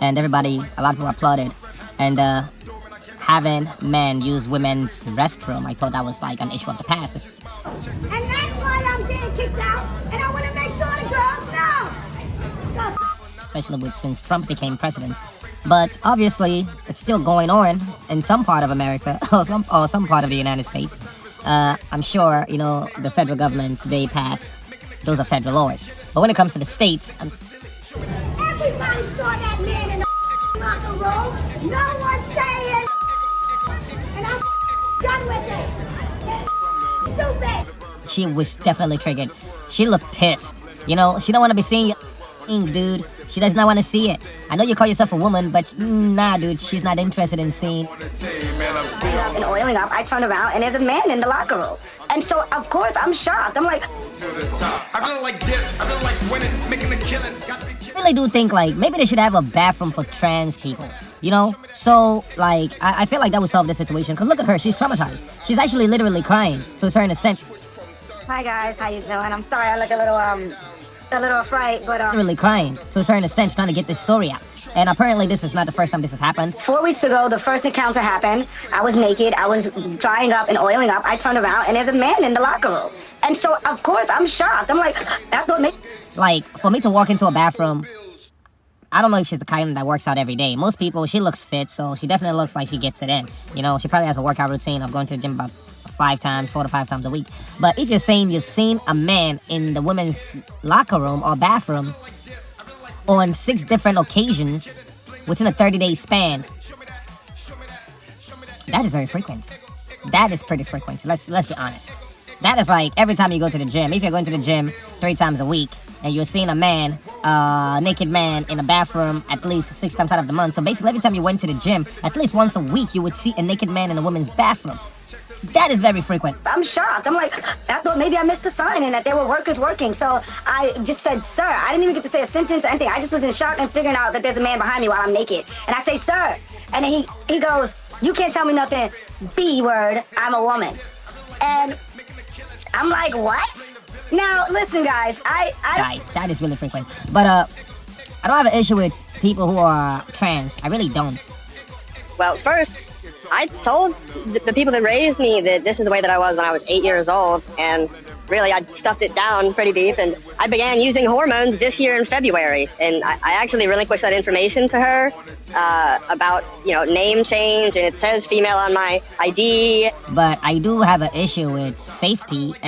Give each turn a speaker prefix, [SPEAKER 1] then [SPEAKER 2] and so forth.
[SPEAKER 1] and everybody, a lot of people applauded. And having men use women's restroom, I thought that was like an issue of the past.
[SPEAKER 2] And that's why I'm getting kicked out, and I want to make sure the girls know.
[SPEAKER 1] Especially since Trump became president. But obviously, it's still going on in some part of America or some part of the United States. I'm sure, the federal government, they pass. Those are federal laws. But when it comes to the states...
[SPEAKER 2] Everybody saw that man in the locker room. No one's saying... And I'm done with it. Stupid.
[SPEAKER 1] She was definitely triggered. She looked pissed. She don't want to be seeing you, dude. She does not want to see it. I know you call yourself a woman, but nah, dude, she's not interested in seeing.
[SPEAKER 3] And oiling up, I turn around and there's a man in the locker room. And so, of course, I'm shocked. I'm like...
[SPEAKER 4] I really like this. I really like winning, making a killing.
[SPEAKER 1] I really do think, maybe they should have a bathroom for trans people. So, I feel like that would solve the situation. Because look at her, she's traumatized. She's actually literally crying to a certain extent.
[SPEAKER 3] Hi, guys, how you doing? I'm sorry I look a little fright, but...
[SPEAKER 1] Literally crying to a certain extent, trying to get this story out. And apparently this is not the first time this has happened.
[SPEAKER 3] 4 weeks ago, the first encounter happened. I was naked. I was drying up and oiling up. I turned around, and there's a man in the locker room. And so, of course, I'm shocked. I'm like, that's what made...
[SPEAKER 1] For me to walk into a bathroom, I don't know if she's the kind that works out every day. Most people, she looks fit, so she definitely looks like she gets it in. She probably has a workout routine of going to the gym about 4 to 5 times a week. But if you're saying you've seen a man in the women's locker room or bathroom on 6 different occasions within a 30-day span, that is very frequent. That is pretty frequent. Let's be honest. That is like every time you go to the gym. If you're going to the gym 3 times a week and you're seeing a man, naked man in a bathroom at least 6 times out of the month. So basically every time you went to the gym, at least once a week, you would see a naked man in a woman's bathroom. That is very frequent.
[SPEAKER 3] I'm shocked. I'm like, I thought maybe I missed the sign and that there were workers working. So I just said, sir. I didn't even get to say a sentence or anything. I just was in shock and figuring out that there's a man behind me while I'm naked. And I say, sir. And then he goes, you can't tell me nothing. B word, I'm a woman. And I'm like, what? Now, listen, guys.
[SPEAKER 1] Guys, that is really frequent. But I don't have an issue with people who are trans. I really don't.
[SPEAKER 5] Well, first, I told the people that raised me that this is the way that I was when I was 8 years old, and really I stuffed it down pretty deep, and I began using hormones this year in February, and I actually relinquished that information to her about, name change, and it says female on my ID.
[SPEAKER 1] But I do have an issue with safety.